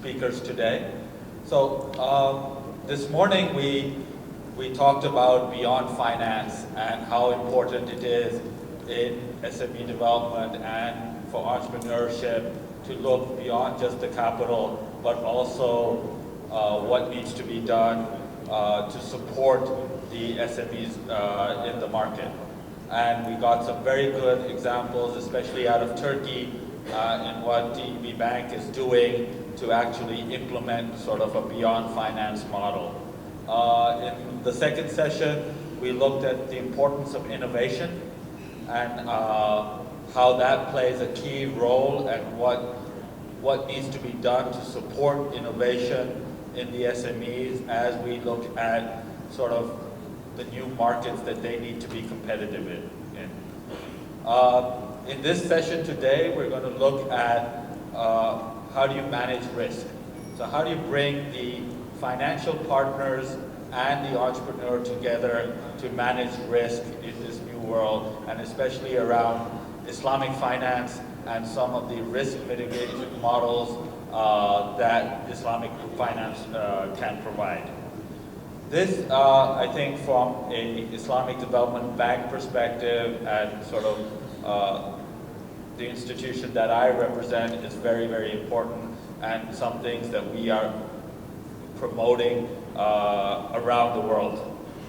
speakers today. So this morning we talked about beyond finance and how important it is in SME development and for entrepreneurship to look beyond just the capital, but also what needs to be done to support the SMEs in the market. And we got some very good examples, especially out of Turkey, in what DB Bank is doing to actually implement sort of a beyond finance model. In the second session, we looked at the importance of innovation and how that plays a key role and what needs to be done to support innovation in the SMEs as we look at sort of the new markets that they need to be competitive in. In this session today, we're going to look at how do you manage risk. So how do you bring the financial partners and the entrepreneur together to manage risk in this new world, and especially around Islamic finance and some of the risk mitigation models that Islamic finance can provide. This, I think, from an Islamic Development Bank perspective and sort of the institution that I represent is very, very important, and some things that we are promoting around the world.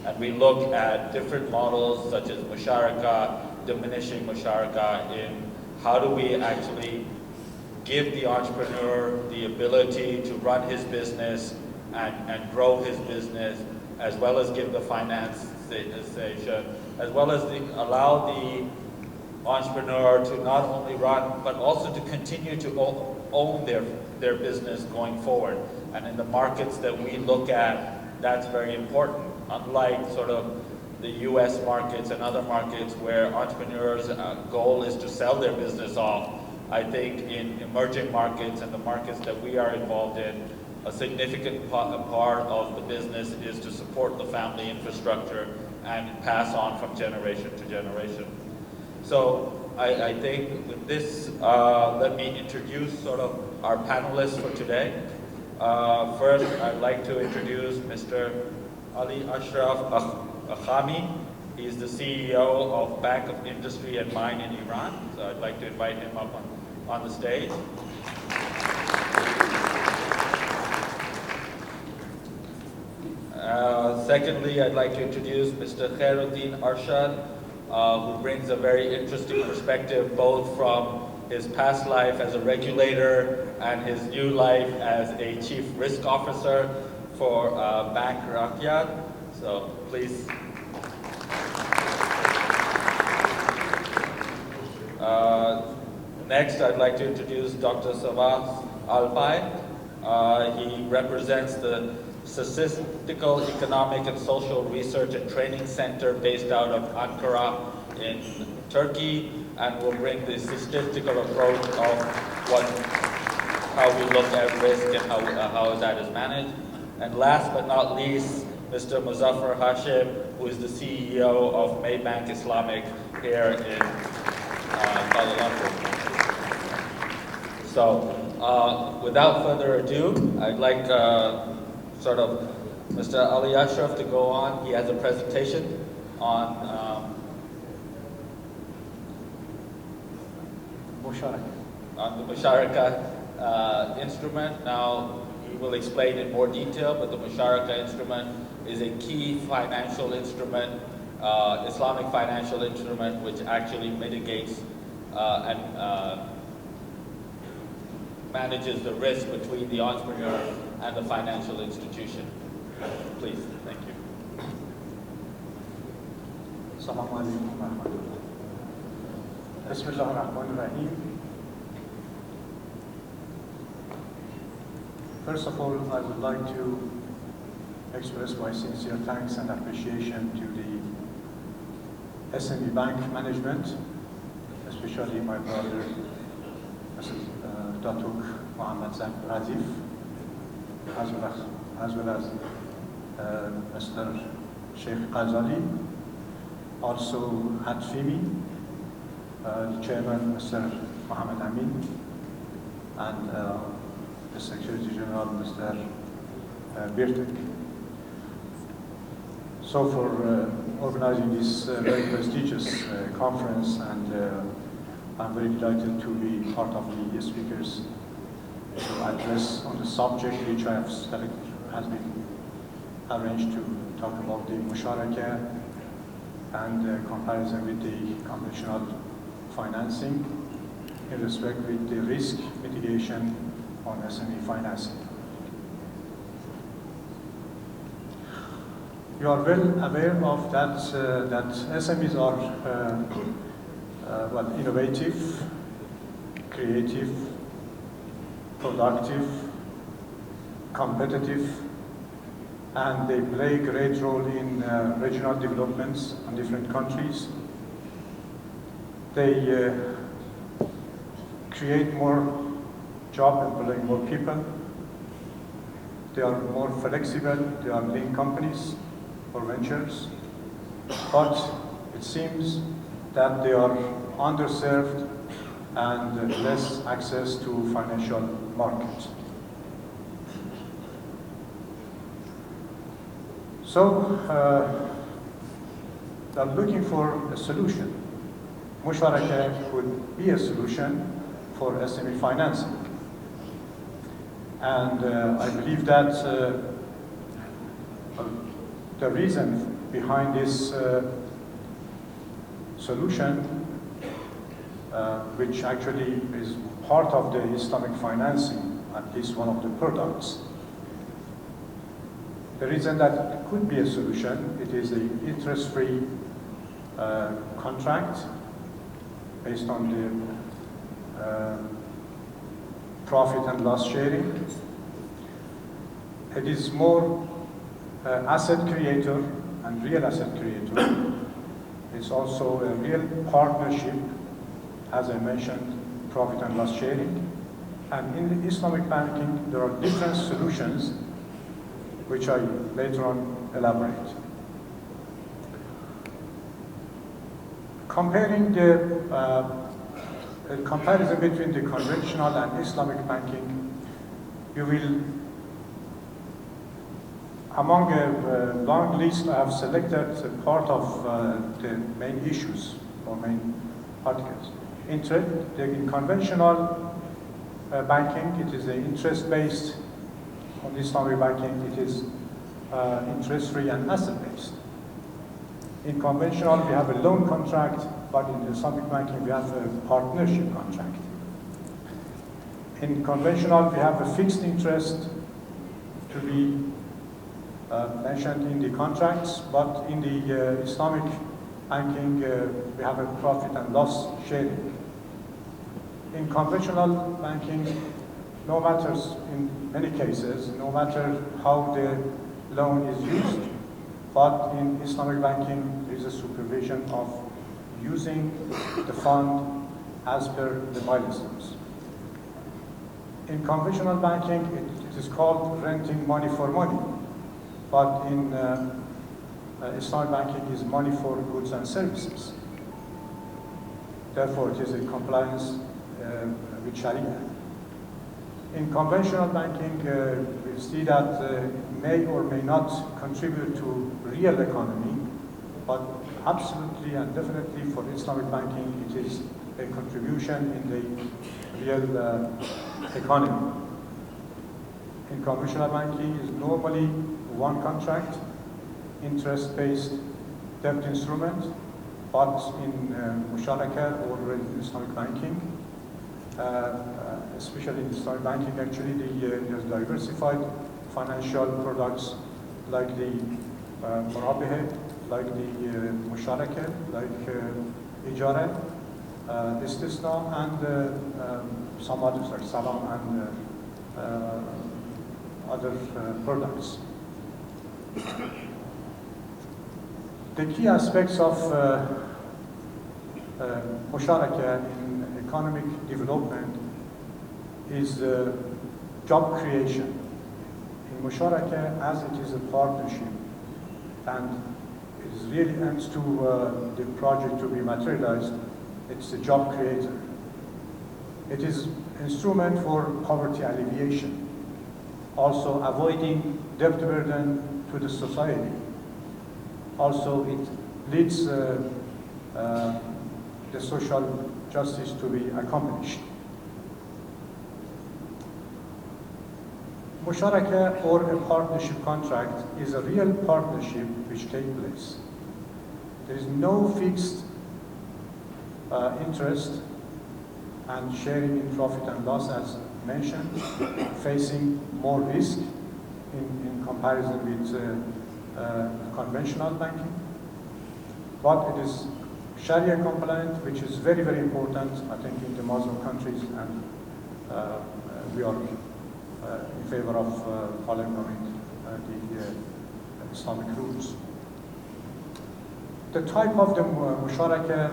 And we look at different models such as musharaka, diminishing musharaka, in how do we actually give the entrepreneur the ability to run his business and grow his business, as well as give the financiation, as well as allow the entrepreneur to not only run, but also to continue to own their business going forward. And in the markets that we look at, that's very important. Unlike sort of the US markets and other markets where entrepreneurs' goal is to sell their business off, I think in emerging markets and the markets that we are involved in, a significant part of the business is to support the family infrastructure and pass on from generation to generation. So I think with this, let me introduce sort of our panelists for today. First, I'd like to introduce Mr. Ali Ashraf Akhami. He's the CEO of Bank of Industry and Mine in Iran. So I'd like to invite him up on the stage. Secondly, I'd like to introduce Mr. Khairuddin Arshad, who brings a very interesting perspective both from his past life as a regulator and his new life as a chief risk officer for Bank Rakyat. So please. Next, I'd like to introduce Dr. Sabah Alpay. He represents the Statistical Economic and Social Research and Training Center based out of Ankara in Turkey, and will bring the statistical approach of how we look at risk and how that is managed. And last but not least, Mr. Muzaffer Hashim, who is the CEO of Maybank Islamic here in Kuala Lumpur. So without further ado, I'd like sort of Mr. Ali Ashraf to go on. He has a presentation on the Musharaka instrument. Now, he will explain in more detail, but the Musharaka instrument is a key financial instrument, Islamic financial instrument, which actually mitigates and manages the risk between the entrepreneur and the financial institution. Please, thank you. Assalamu alaikum wa rahmatullah. Bismillah ar-Rahman ar-Rahim. First of all, I would like to express my sincere thanks and appreciation to the SME Bank management, especially my brother, Mr. Datuk Muhammad Razif, as well as Mr. Sheikh Ghazali, also Hatfimi, the chairman, Mr. Muhammad Amin, and the Secretary General, Mr. Birtek. So for organizing this very prestigious conference, and I'm very delighted to be part of the speakers to address on the subject which I have selected, has been arranged to talk about the musharaka and comparison with the conventional financing in respect with the risk mitigation on SME financing. You are well aware of that, that SMEs are innovative, creative, productive, competitive, and they play a great role in regional developments in different countries. They create more jobs, employing more people. They are more flexible. They are lean companies or ventures. But it seems that they are underserved and less access to financial markets. So they're looking for a solution. Musharaka could be a solution for SME financing. And I believe that the reason behind this solution, which actually is part of the Islamic financing, at least one of the products. The reason that it could be a solution, it is an interest-free contract based on the profit and loss sharing. It is more asset creator and real asset creator. It's also a real partnership, as I mentioned, profit and loss sharing. And in the Islamic banking, there are different solutions, which I later on elaborate. Comparing the comparison between the conventional and Islamic banking, you will, among a long list, I have selected part of the main issues or main articles. In conventional banking, it is an interest-based. On Islamic banking, it is interest-free and asset-based. In conventional, we have a loan contract, but in Islamic banking, we have a partnership contract. In conventional, we have a fixed interest to be mentioned in the contracts, but in the Islamic banking, we have a profit and loss sharing. In conventional banking, no matter, in many cases, no matter how the loan is used, but in Islamic banking, there is a supervision of using the fund as per the milestones. In conventional banking, it is called renting money for money, but in Islamic banking is money for goods and services. Therefore, it is in compliance with Sharia. In conventional banking, we see that it may or may not contribute to real economy, but absolutely and definitely for Islamic banking, it is a contribution in the real economy. In conventional banking is normally one contract, interest-based debt instrument, but in musharaka or in Islamic banking, especially in Islamic banking, actually there's diversified financial products like the murabihe, like the musharaka, like ijara, istisna, and some others like salam and other products. The key aspects of musharaka in economic development is job creation. In musharaka, as it is a partnership, and it really aims to the project to be materialized, it's a job creator. It is instrument for poverty alleviation. Also avoiding debt burden to the society. Also it leads the social justice to be accomplished. Musharaka or a partnership contract is a real partnership which takes place. There is no fixed interest and sharing in profit and loss as mentioned, facing more risk in comparison with conventional banking. But it is Sharia compliant, which is very, very important, I think, in the Muslim countries, and we are in favor of following the Islamic rules. The type of the musharaka,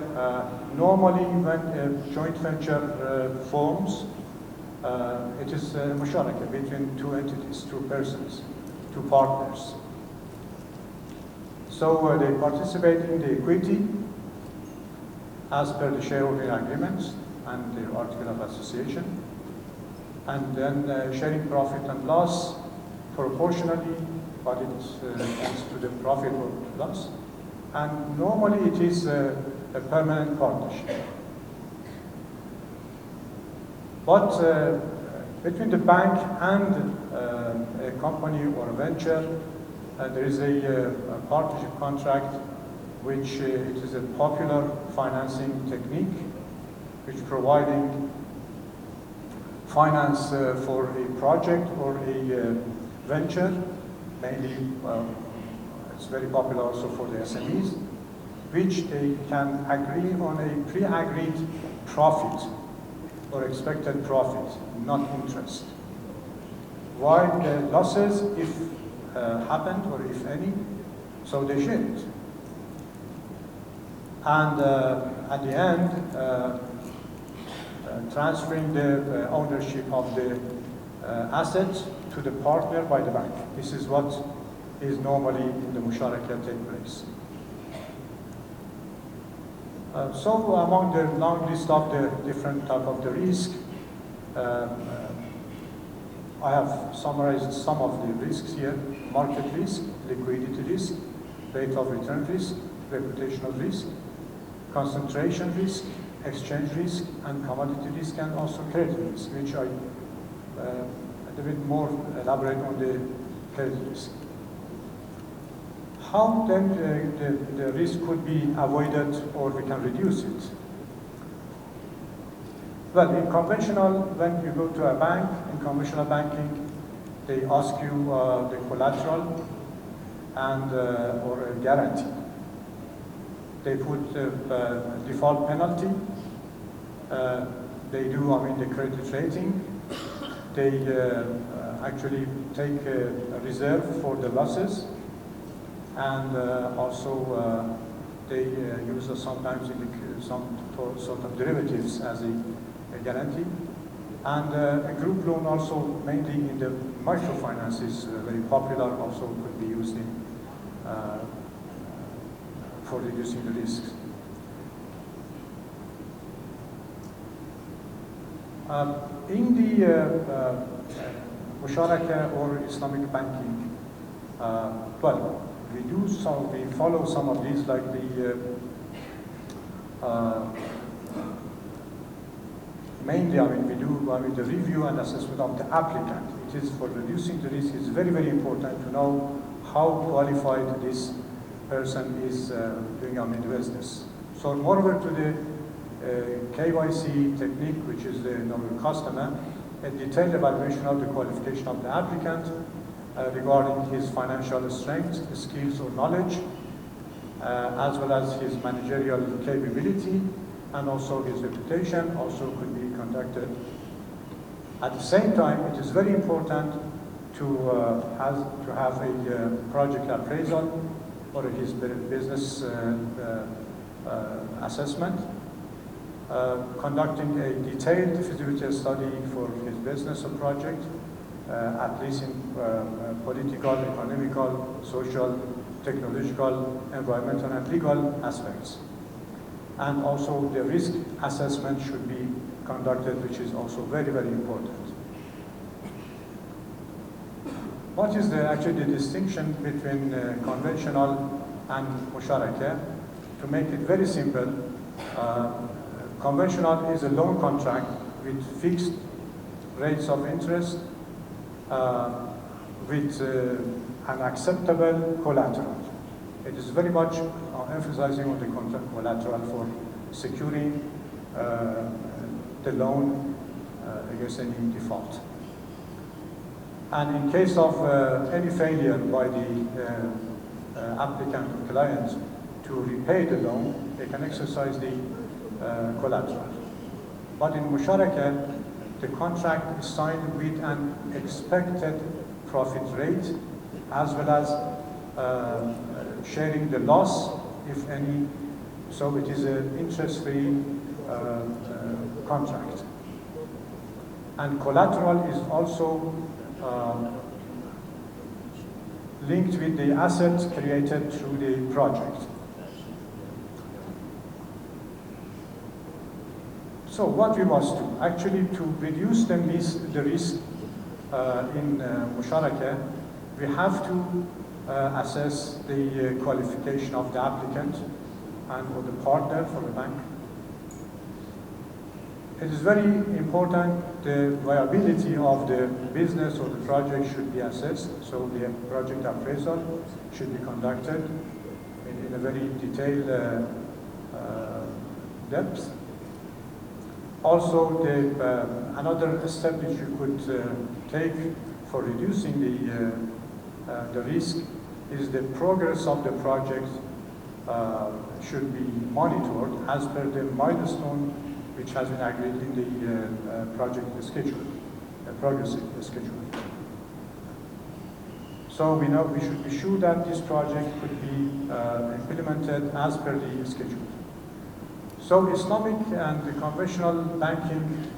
normally when a joint venture forms, it is a musharaka between two entities, two persons, two partners. So they participate in the equity as per the shareholding agreements and the article of association, and then sharing profit and loss proportionally, but it adds to the profit or loss. And normally it is a permanent partnership. But between the bank and a company or a venture, there is a partnership contract, which it is a popular financing technique, which providing finance for a project or a venture, mainly it's very popular also for the SMEs, which they can agree on a pre-agreed profit or expected profit, not interest. While the losses, if happened or if any, so they share it. And at the end, transferring the ownership of the assets to the partner by the bank. This is what is normally in the musharaka take place. So among the long list of the different type of the risk, I have summarized some of the risks here: market risk, liquidity risk, rate of return risk, reputational risk, concentration risk, exchange risk, and commodity risk, and also credit risk, which I a little bit more elaborate on the credit risk. How then the risk could be avoided or we can reduce it? Well, in conventional, when you go to a bank, in conventional banking, they ask you the collateral and or a guarantee. They put a default penalty. They do, the credit rating. They actually take a reserve for the losses. And also they use sometimes some sort of derivatives as a guarantee. And a group loan also, mainly in the microfinance, is very popular, also could be used in, for reducing the risks. In the musharaka or Islamic banking, well, we follow some of these, like the mainly, we do the review and assessment of the applicant. It is for reducing the risk. It's very, very important to know how qualified this person is doing the business. So moreover to the KYC technique, which is the know your customer, a detailed evaluation of the qualification of the applicant regarding his financial strength, skills or knowledge, as well as his managerial capability, and also his reputation also could be conducted. At the same time, it is very important to have a project appraisal or his business assessment, conducting a detailed feasibility study for his business or project, at least in political, economical, social, technological, environmental, and legal aspects. And also the risk assessment should be conducted, which is also very, very important. What is actually the distinction between conventional and musharaka? To make it very simple, conventional is a loan contract with fixed rates of interest with an acceptable collateral. It is very much emphasizing on the collateral for securing the loan against any default. And in case of any failure by the applicant or client to repay the loan, they can exercise the collateral. But in musharaka, the contract is signed with an expected profit rate as well as sharing the loss, if any. So it is an interest-free contract. And collateral is also linked with the assets created through the project. So what we must do, actually to reduce the risk in musharaka, we have to assess the qualification of the applicant and or the partner for the bank. It is very important the viability of the business or the project should be assessed, so the project appraisal should be conducted in a very detailed depth. Also, another step that you could take for reducing the risk is the progress of the project should be monitored as per the milestone which has been agreed in the project schedule, progress schedule. So we know we should be sure that this project could be implemented as per the schedule. So Islamic and the conventional banking,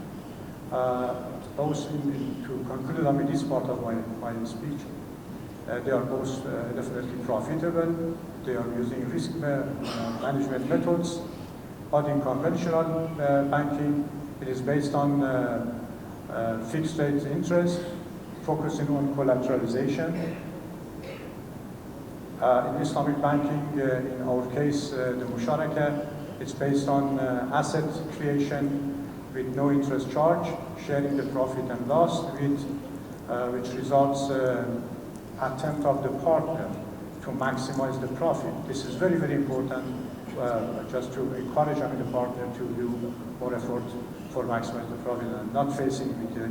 both to conclude on this part of my speech, they are both definitely profitable. They are using risk management methods. But in conventional banking, it is based on fixed rate interest, focusing on collateralization. In Islamic banking, in our case, the musharaka, it's based on asset creation with no interest charge, sharing the profit and loss, which results attempt of the partner to maximize the profit. This is very, very important, just to encourage the partner to do more effort for maximizing the profit and not facing with the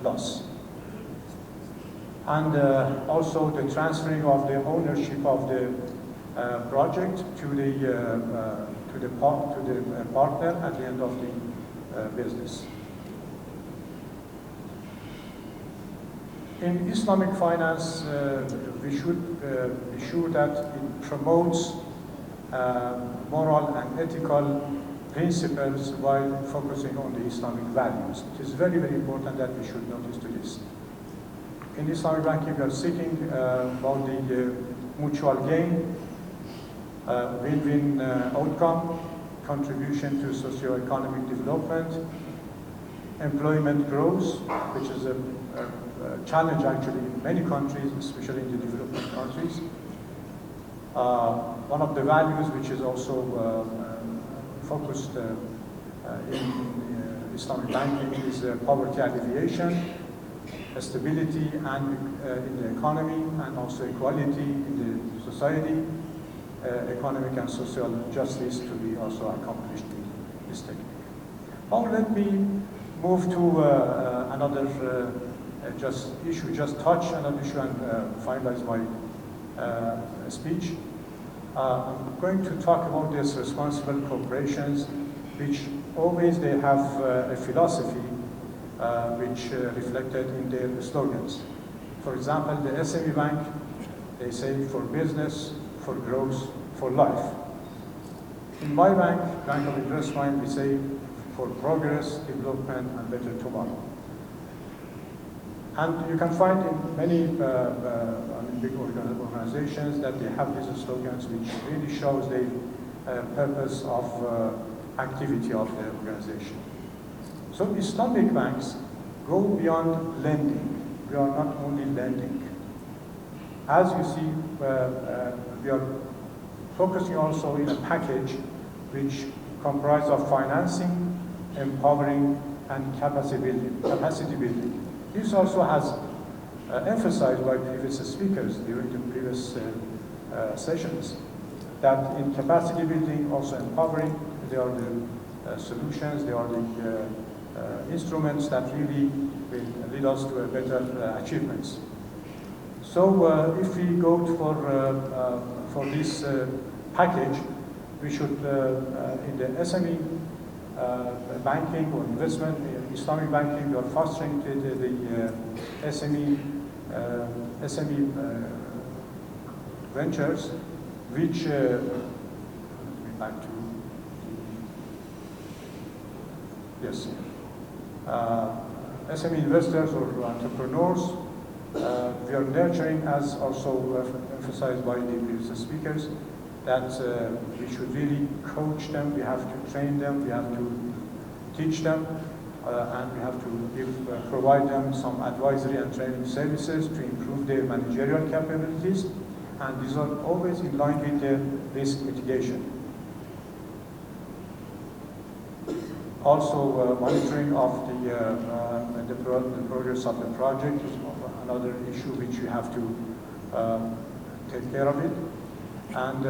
loss. And also the transferring of the ownership of the project to the partner at the end of the business. In Islamic finance, we should be sure that it promotes moral and ethical principles while focusing on the Islamic values. It is very, very important that we should notice to this. In Islamic banking, we are seeking about the mutual gain, win-win outcome, contribution to socio-economic development, employment growth, which is a challenge actually in many countries, especially in the developing countries. One of the values which is also focused in Islamic banking is poverty alleviation, stability and in the economy, and also equality in the society, economic and social justice to be also accomplished in this technique. Now let me move to another just touch another issue and finalize my speech. I'm going to talk about these responsible corporations, which always they have a philosophy which reflected in their slogans. For example, the SME Bank, they say for business, for growth, for life. In my bank, Bank of Investment, we say for progress, development, and better tomorrow. And you can find in many big organizations that they have these slogans which really shows the purpose of activity of the organization. So Islamic banks go beyond lending, we are not only lending. As you see, we are focusing also in a package which comprises of financing, empowering, and capacity building. This also has emphasized by previous speakers during the previous sessions, that in capacity building, also empowering, they are the solutions, they are the instruments that really will lead us to a better achievements. So if we go for this package, we should, in the SME banking or investment, Islamic banking, we are fostering the SME ventures, which back to yes, SME investors or entrepreneurs. We are nurturing, as also emphasized by the previous speakers, that we should really coach them, we have to train them, we have to teach them, and we have to provide them some advisory and training services to improve their managerial capabilities, and these are always in line with the risk mitigation. Also, monitoring of the progress of the project is another issue which we have to take care of it. And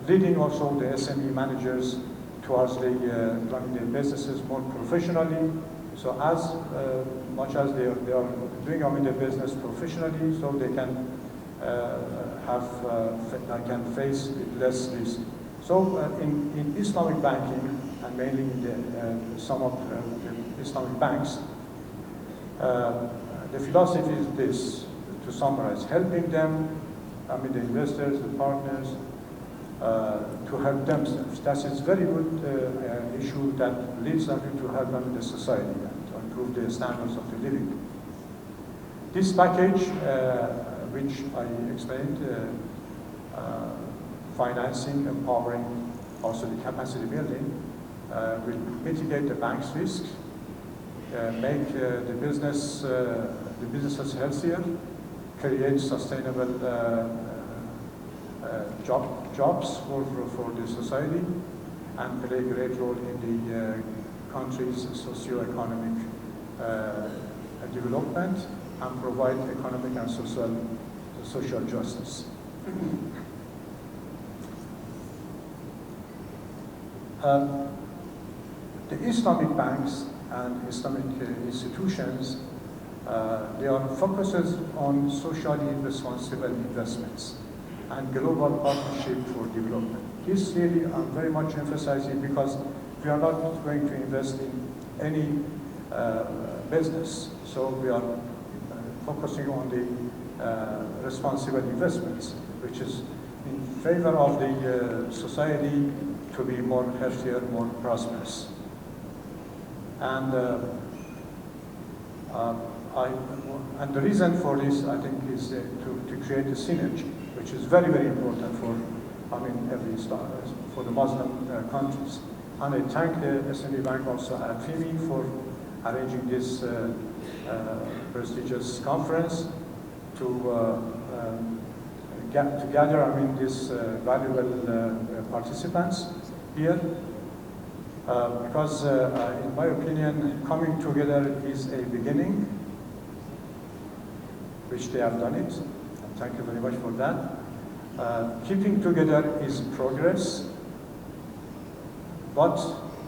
leading also the SME managers towards running their businesses more professionally. So as much as they are doing their business professionally, so they can can face less risk. So in Islamic banking, and mainly in some of the Islamic banks, the philosophy is this, to summarize: helping them, the investors, the partners, to help themselves. That is very good issue that leads them to help them in the society and to improve their standards of the living. This package, which I explained, financing, empowering, also the capacity building, will mitigate the bank's risk, make the businesses healthier, create sustainable jobs for the society, and play a great role in the country's socio-economic development, and provide economic and social justice. The Islamic banks and Islamic institutions, they are focuses on socially responsible investments and global partnership for development. This really I'm very much emphasizing, because we are not going to invest in any business, so we are focusing on the responsible investments, which is in favor of the society to be more healthier, more prosperous. And and the reason for this, I think, is to create a synergy, which is very, very important for, for the Muslim countries. And I thank the SME Bank also at FIMI for arranging this prestigious conference to gather, this valuable participants here. Because in my opinion, coming together is a beginning, which they have done it, and thank you very much for that. Keeping together is progress, but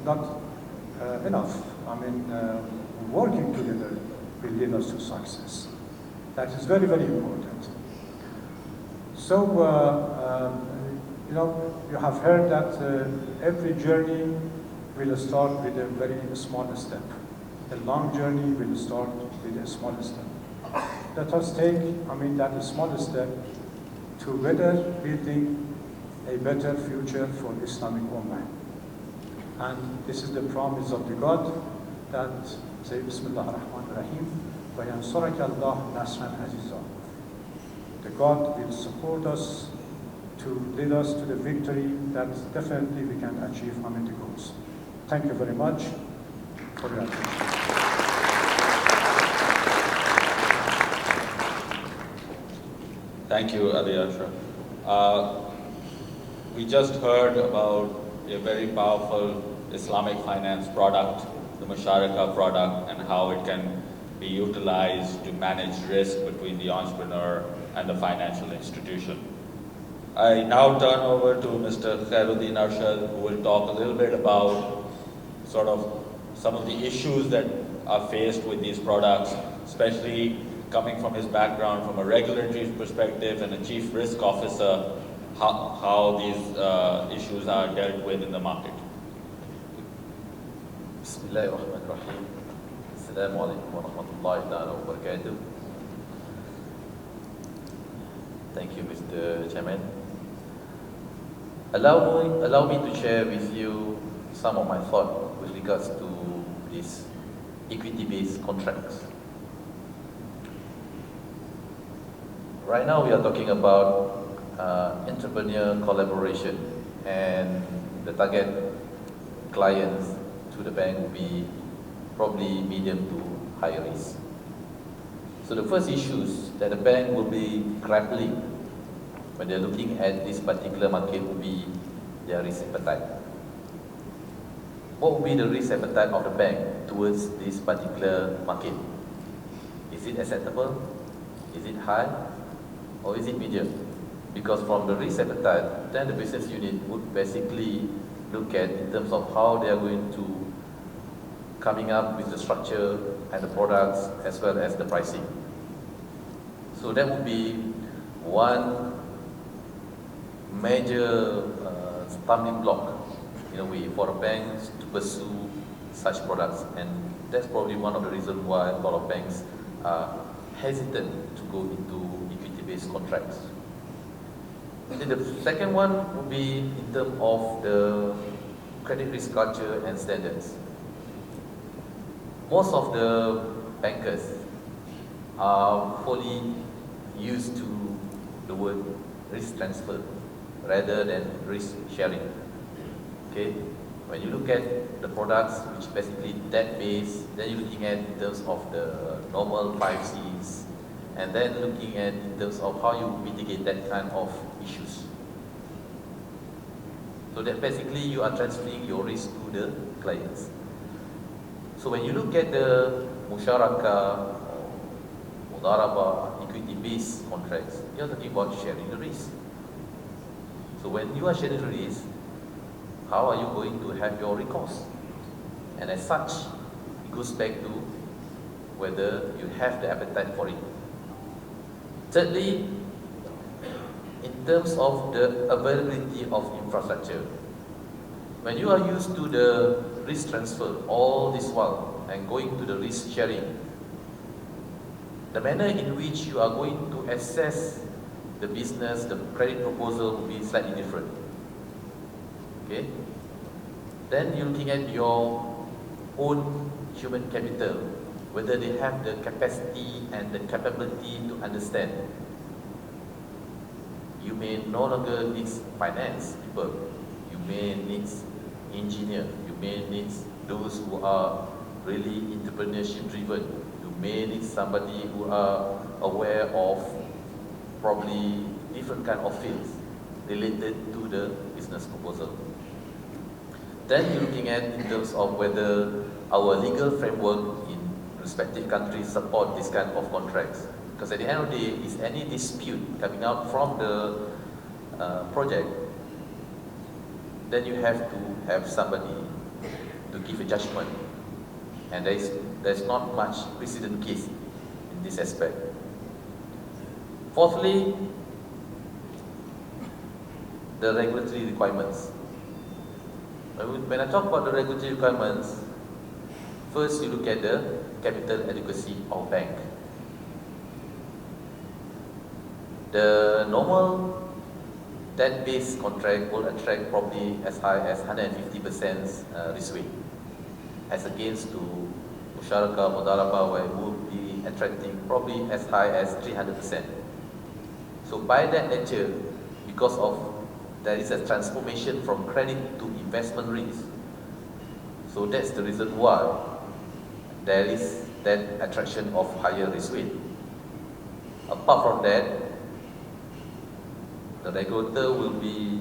not enough. Working together will lead us to success. That is very, very important. So, you have heard that every journey will start with a very small step. A long journey will start with a small step. Let us take, that small step together, building a better future for Islamic Ummah. And this is the promise of the God that say, Bismillah ar-Rahman ar-Rahim, وَيَنْصُرَكَ اللَّهُ نَصْرًا عَزِيزًا. The God will support us to lead us to the victory that definitely we can achieve the goals. Thank you very much for your attention. Thank you, Ali Arshad. We just heard about a very powerful Islamic finance product, the Musharaka product, and how it can be utilized to manage risk between the entrepreneur and the financial institution. I now turn over to Mr. Khairuddin Arshad, who will talk a little bit about sort of some of the issues that are faced with these products, especially coming from his background from a regulatory perspective and a chief risk officer, how these issues are dealt with in the market. Bismillahirrahmanirrahim. Assalamu alaikum wa rahmatullahi wa barakatuh. Thank you, Mr. Chairman. Allow me to share with you some of my thoughts with regards to these equity-based contracts. Right now we are talking about entrepreneur collaboration, and the target clients to the bank will be probably medium to high risk. So the first issues that the bank will be grappling when they're looking at this particular market will be their risk appetite. What will be the risk appetite of the bank towards this particular market? Is it acceptable? Is it high? Or is it medium? Because from the risk appetite, then the business unit would basically look at in terms of how they are going to coming up with the structure and the products as well as the pricing. So that would be one major stumbling block in a way for the banks to pursue such products, and that's probably one of the reasons why a lot of banks are hesitant to go into equity-based contracts. And then the second one would be in terms of the credit risk culture and standards. Most of the bankers are fully used to the word risk transfer rather than risk sharing. Okay, when you look at the products which basically debt-based, then you're looking at in terms of the normal 5 Cs, and then looking at in terms of how you mitigate that kind of issues. So that basically you are transferring your risk to the clients. So when you look at the Musharaka, Mudaraba, equity-based contracts, you're talking about sharing the risk. So when you are sharing the risk, how are you going to have your recourse? And as such, it goes back to whether you have the appetite for it. Thirdly, in terms of the availability of infrastructure, when you are used to the risk transfer all this while and going to the risk sharing, the manner in which you are going to assess the business, the credit proposal will be slightly different. Okay? Then you're looking at your own human capital, whether they have the capacity and the capability to understand. You may no longer need finance people. You may need engineer. You may need those who are really entrepreneurship driven. You may need somebody who are aware of probably different kind of fields related to the business proposal. Then you're looking at in terms of whether our legal framework in respective countries support this kind of contracts. Because at the end of the day, is any dispute coming out from the project, then you have to have somebody to give a judgment. And there's not much precedent case in this aspect. Fourthly, the regulatory requirements. When I talk about the regulatory requirements, first you look at the capital adequacy of bank. The normal debt-based contract will attract probably as high as 150% risk weight, as against to Musharaka, Mudaraba, where it would be attracting probably as high as 300%. So by that nature, because of there is a transformation from credit to investment risk, so that's the reason why there is that attraction of higher risk weight. Apart from that, the regulator will be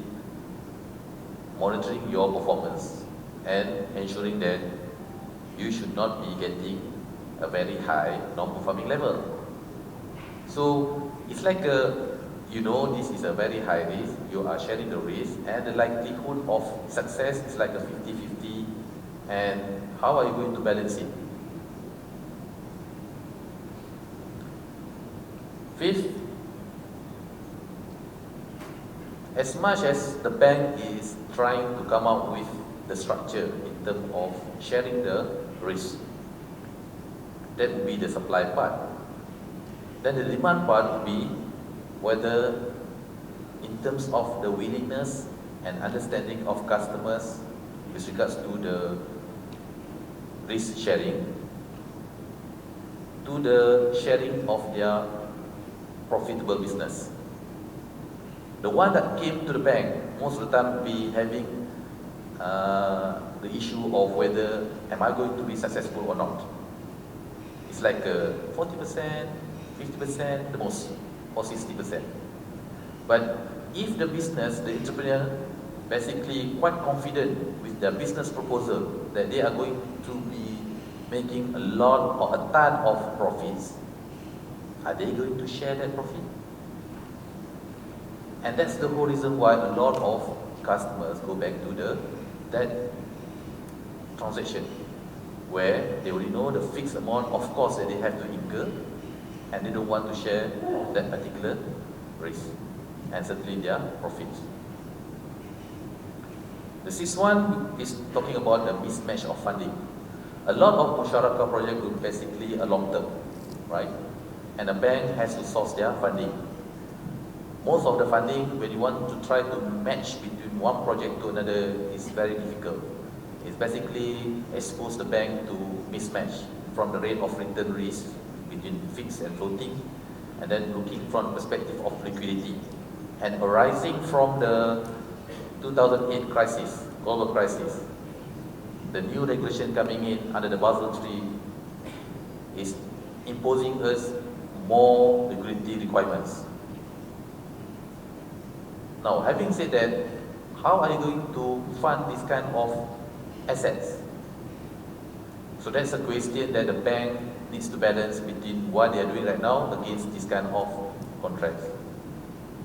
monitoring your performance and ensuring that you should not be getting a very high non-performing level. So it's like this is a very high risk, you are sharing the risk, and the likelihood of success is like a 50-50, and how are you going to balance it? Fifth, as much as the bank is trying to come up with the structure in terms of sharing the risk, that would be the supply part. Then the demand part would be whether in terms of the willingness and understanding of customers with regards to the risk sharing, to the sharing of their profitable business. The one that came to the bank most of the time will be having the issue of whether am I going to be successful or not. It's like 40%, 50%, the most, or 60%. But if the business, the entrepreneur, basically quite confident with their business proposal that they are going to be making a lot or a ton of profits, are they going to share that profit? And that's the whole reason why a lot of customers go back to that transaction, where they already know the fixed amount of cost that they have to incur, and they don't want to share that particular risk, and certainly their profits. The sixth one is talking about the mismatch of funding. A lot of musyarakah projects are basically a long term, right? And the bank has to source their funding. Most of the funding, when you want to try to match between one project to another, is very difficult. It's basically expose the bank to mismatch from the rate of return risk between fixed and floating, and then looking from the perspective of liquidity. And arising from the 2008 crisis, global crisis, the new regulation coming in under the Basel III is imposing us more liquidity requirements. Now, having said that, how are you going to fund this kind of assets? So that's a question that the bank needs to balance between what they are doing right now against this kind of contracts.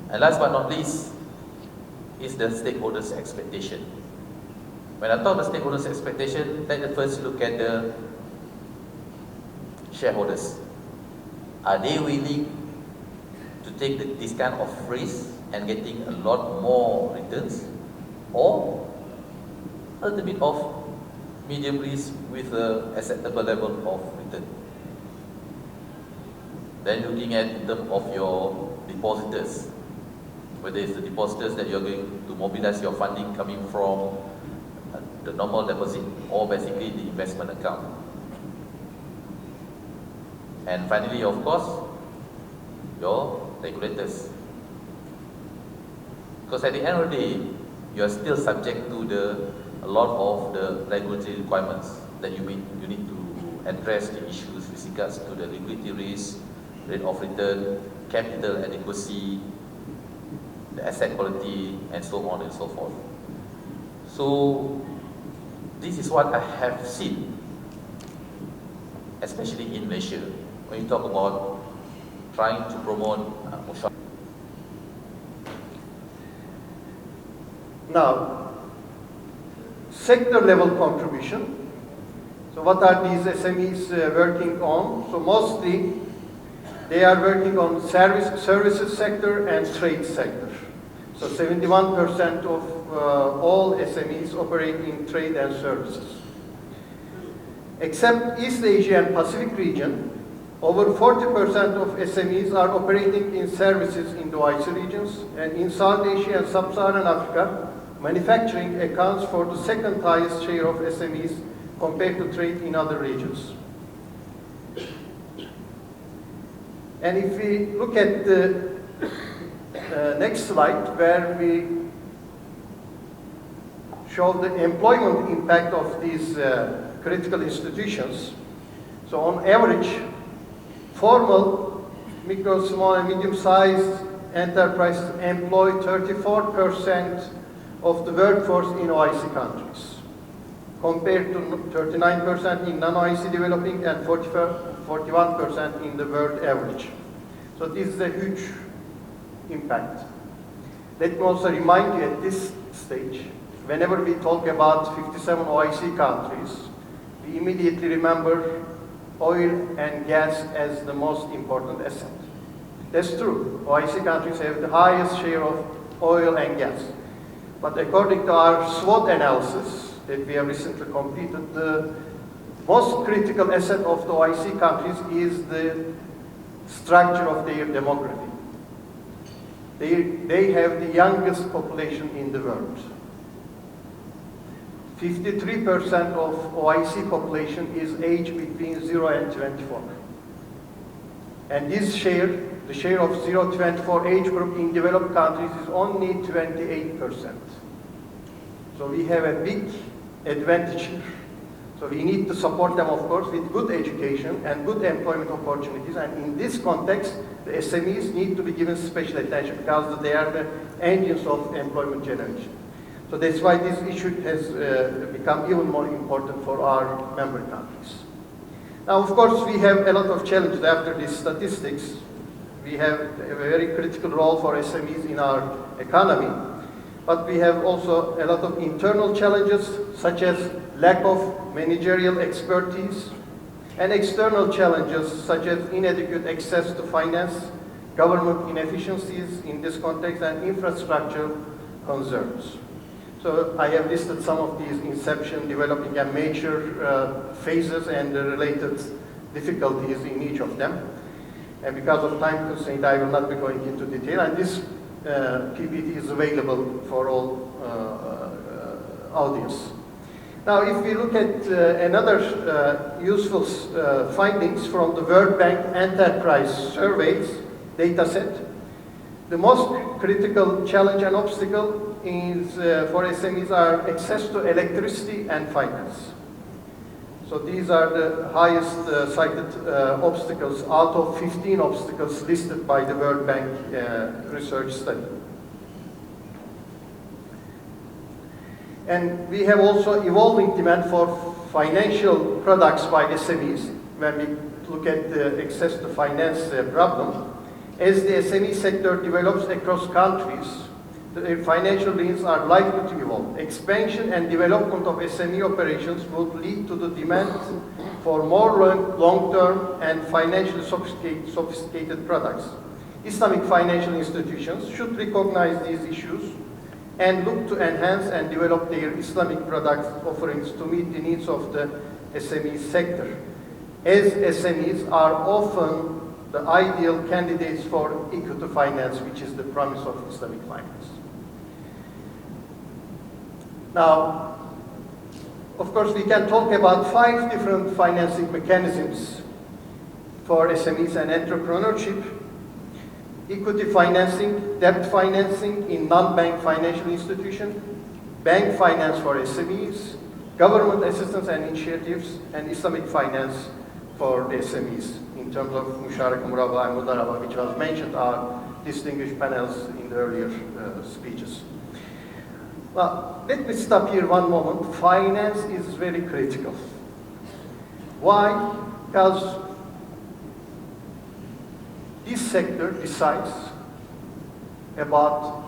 And last but not least is the stakeholders' expectation. When I talk about stakeholders' expectation, let's first look at the shareholders. Are they willing to take this kind of risk and getting a lot more returns, or a little bit of medium risk with an acceptable level of return? Then looking at in terms of your depositors, whether it's the depositors that you're going to mobilize your funding coming from the normal deposit or basically the investment account. And finally, of course, your regulators. Because at the end of the day, you are still subject to a lot of the regulatory requirements that you need to address the issues with regards to the liquidity risk, rate of return, capital adequacy, the asset quality, and so on and so forth. So this is what I have seen, especially in Malaysia, when you talk about trying to promote musyawarah. Now, sector level contribution. So what are these SMEs working on? So mostly they are working on services sector and trade sector. So 71% of all SMEs operate in trade and services. Except East Asia and Pacific region, over 40% of SMEs are operating in services in the IC regions, and in South Asia and Sub-Saharan Africa, manufacturing accounts for the second highest share of SMEs compared to trade in other regions. And if we look at the next slide, where we show the employment impact of these critical institutions. So on average, formal, micro, small and medium-sized enterprises employ 34% of the workforce in OIC countries, compared to 39% in non-OIC developing and 41% in the world average. So this is a huge impact. Let me also remind you at this stage, whenever we talk about 57 OIC countries, we immediately remember oil and gas as the most important asset. That's true. OIC countries have the highest share of oil and gas. But according to our SWOT analysis that we have recently completed, the most critical asset of the OIC countries is the structure of their demography. They have the youngest population in the world. 53% of OIC population is aged between 0 and 24. And this share, the share of 0 to 24 age group in developed countries is only 28%. So we have a big advantage here. So we need to support them, of course, with good education and good employment opportunities. And in this context, the SMEs need to be given special attention because they are the engines of employment generation. So that's why this issue has become even more important for our member countries. Now, of course, we have a lot of challenges after these statistics. We have a very critical role for SMEs in our economy, but we have also a lot of internal challenges, such as lack of managerial expertise, and external challenges, such as inadequate access to finance, government inefficiencies in this context, and infrastructure concerns. So I have listed some of these: inception, developing, and major phases and the related difficulties in each of them. And because of time constraint, I will not be going into detail. And this PPT is available for all audience. Now, if we look at another useful findings from the World Bank Enterprise Surveys data set, the most critical challenge and obstacle is for SMEs are access to electricity and finance. So these are the highest cited obstacles out of 15 obstacles listed by the World Bank research study. And we have also evolving demand for financial products by SMEs when we look at the access to finance problem. As the SME sector develops across countries, the financial needs are likely to evolve. Expansion and development of SME operations would lead to the demand for more long-term and financially sophisticated products. Islamic financial institutions should recognize these issues and look to enhance and develop their Islamic product offerings to meet the needs of the SME sector, as SMEs are often the ideal candidates for equity finance, which is the promise of Islamic finance. Now, of course, we can talk about 5 different financing mechanisms for SMEs and entrepreneurship: equity financing, debt financing in non-bank financial institutions, bank finance for SMEs, government assistance and initiatives, and Islamic finance for the SMEs in terms of Musharaka, Muraba, and Mudaraba, which was mentioned are distinguished panels in the earlier speeches. Well, let me stop here one moment. Finance is very critical. Why? Because this sector decides about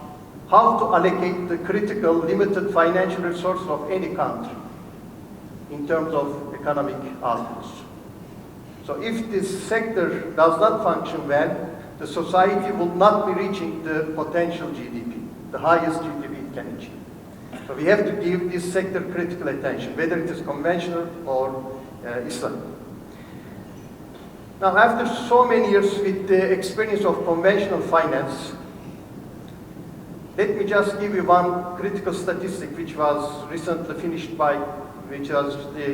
how to allocate the critical limited financial resources of any country in terms of economic outputs. So if this sector does not function well, the society will not be reaching the potential GDP, the highest GDP it can achieve. So we have to give this sector critical attention, whether it is conventional or Islamic. Now, after so many years with the experience of conventional finance, let me just give you one critical statistic which was recently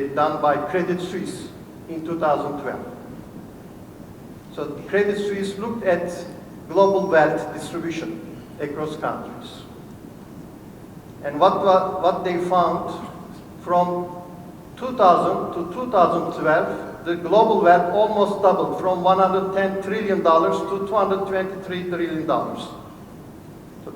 done by Credit Suisse in 2012. So Credit Suisse looked at global wealth distribution across countries. And what they found from 2000 to 2012, the global wealth almost doubled from $110 trillion to $223 trillion.